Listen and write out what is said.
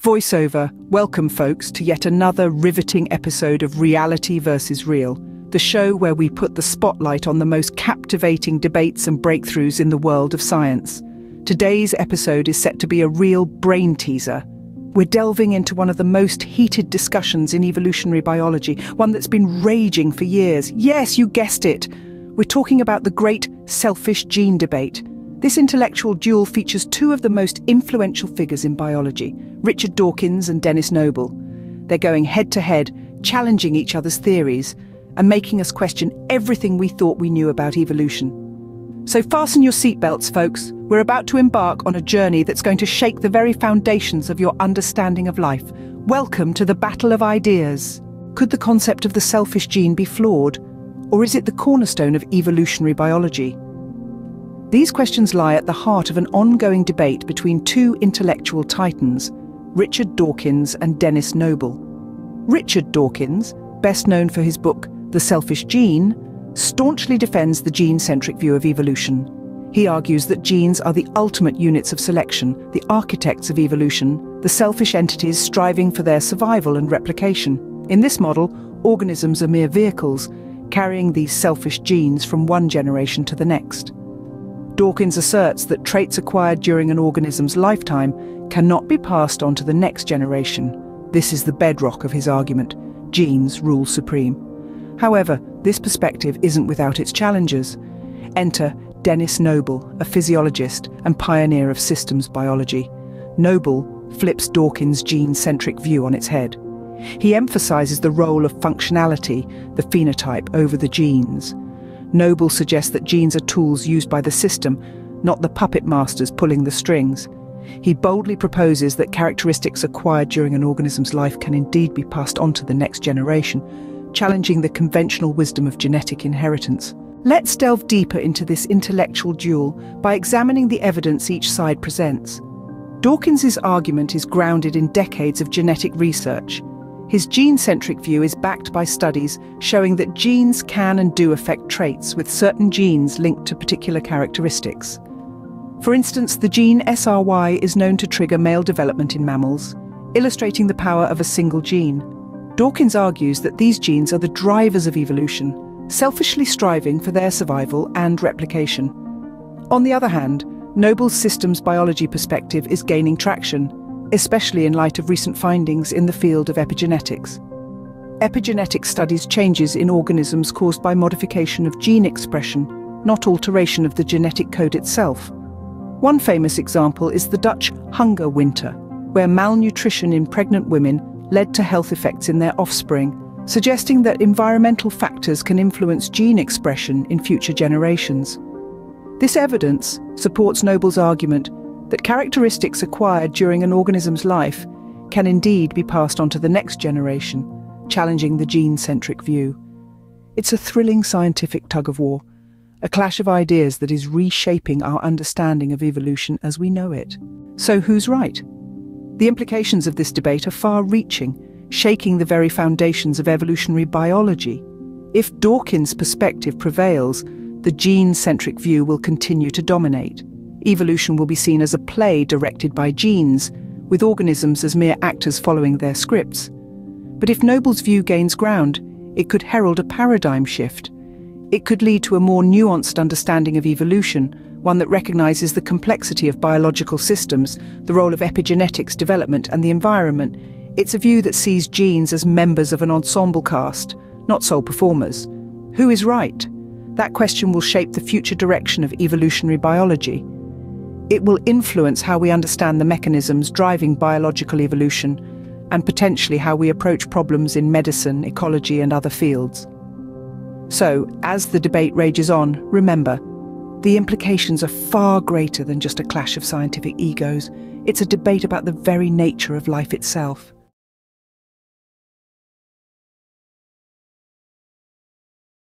Voiceover, welcome folks to yet another riveting episode of Reality versus Real, the show where we put the spotlight on the most captivating debates and breakthroughs in the world of science. Today's episode is set to be a real brain teaser. We're delving into one of the most heated discussions in evolutionary biology, one that's been raging for years. Yes, you guessed it. We're talking about the great selfish gene debate. This intellectual duel features two of the most influential figures in biology, Richard Dawkins and Dennis Noble. They're going head-to-head, challenging each other's theories, and making us question everything we thought we knew about evolution. So fasten your seatbelts, folks. We're about to embark on a journey that's going to shake the very foundations of your understanding of life. Welcome to the battle of ideas. Could the concept of the selfish gene be flawed? Or is it the cornerstone of evolutionary biology? These questions lie at the heart of an ongoing debate between two intellectual titans, Richard Dawkins and Dennis Noble. Richard Dawkins, best known for his book The Selfish Gene, staunchly defends the gene-centric view of evolution. He argues that genes are the ultimate units of selection, the architects of evolution, the selfish entities striving for their survival and replication. In this model, organisms are mere vehicles, carrying these selfish genes from one generation to the next. Dawkins asserts that traits acquired during an organism's lifetime cannot be passed on to the next generation. This is the bedrock of his argument. Genes rule supreme. However, this perspective isn't without its challenges. Enter Dennis Noble, a physiologist and pioneer of systems biology. Noble flips Dawkins' gene-centric view on its head. He emphasizes the role of functionality, the phenotype, over the genes. Noble suggests that genes are tools used by the system, not the puppet masters pulling the strings. He boldly proposes that characteristics acquired during an organism's life can indeed be passed on to the next generation, challenging the conventional wisdom of genetic inheritance. Let's delve deeper into this intellectual duel by examining the evidence each side presents. Dawkins's argument is grounded in decades of genetic research. His gene-centric view is backed by studies showing that genes can and do affect traits, with certain genes linked to particular characteristics. For instance, the gene SRY is known to trigger male development in mammals, illustrating the power of a single gene. Dawkins argues that these genes are the drivers of evolution, selfishly striving for their survival and replication. On the other hand, Noble's systems biology perspective is gaining traction, especially in light of recent findings in the field of epigenetics. Epigenetics studies changes in organisms caused by modification of gene expression, not alteration of the genetic code itself. One famous example is the Dutch hunger winter, where malnutrition in pregnant women led to health effects in their offspring, suggesting that environmental factors can influence gene expression in future generations. This evidence supports Noble's argument that characteristics acquired during an organism's life can indeed be passed on to the next generation, challenging the gene-centric view. It's a thrilling scientific tug-of-war, a clash of ideas that is reshaping our understanding of evolution as we know it. So who's right? The implications of this debate are far-reaching, shaking the very foundations of evolutionary biology. If Dawkins' perspective prevails, the gene-centric view will continue to dominate. Evolution will be seen as a play directed by genes, with organisms as mere actors following their scripts. But if Noble's view gains ground, it could herald a paradigm shift. It could lead to a more nuanced understanding of evolution, one that recognizes the complexity of biological systems, the role of epigenetics, development, and the environment. It's a view that sees genes as members of an ensemble cast, not sole performers. Who is right? That question will shape the future direction of evolutionary biology. It will influence how we understand the mechanisms driving biological evolution and potentially how we approach problems in medicine, ecology, and other fields. So, as the debate rages on, remember, the implications are far greater than just a clash of scientific egos. It's a debate about the very nature of life itself.